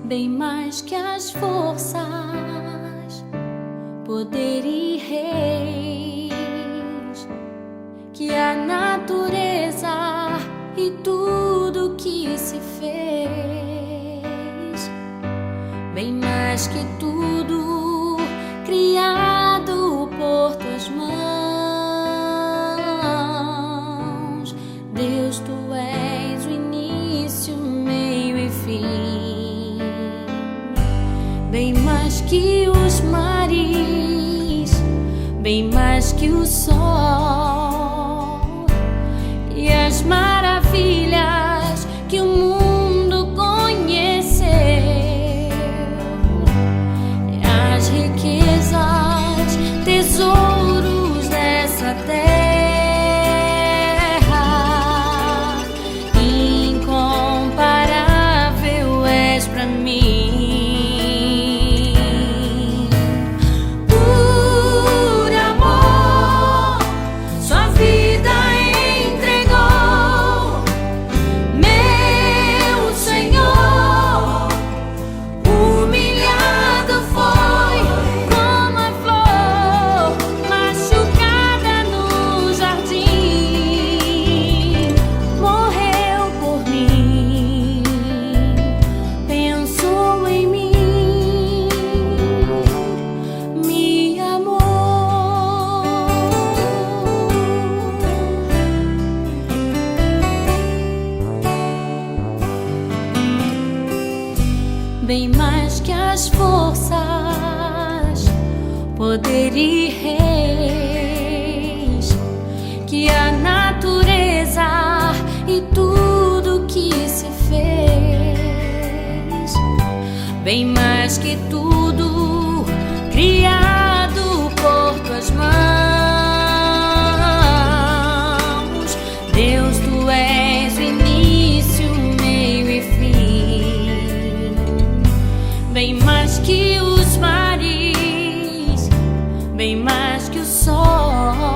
bem mais que as forças, poder e reis, que a natureza e tudo que se fez, bem mais que tudo criado por tuas mãos. Deus, tu és o início, meio e fim, bem mais que os mares, bem mais que o sol e as maravilhas que o mundo conheceu, as riquezas, tesouros dessa terra, incomparável és pra mim. Bem mais que as forças, poder e reis, que a natureza e tudo que se fez, bem mais que tudo criado por tuas mãos. Deus, tu és o início, meio e fim, bem mais que os mares, bem mais que o sol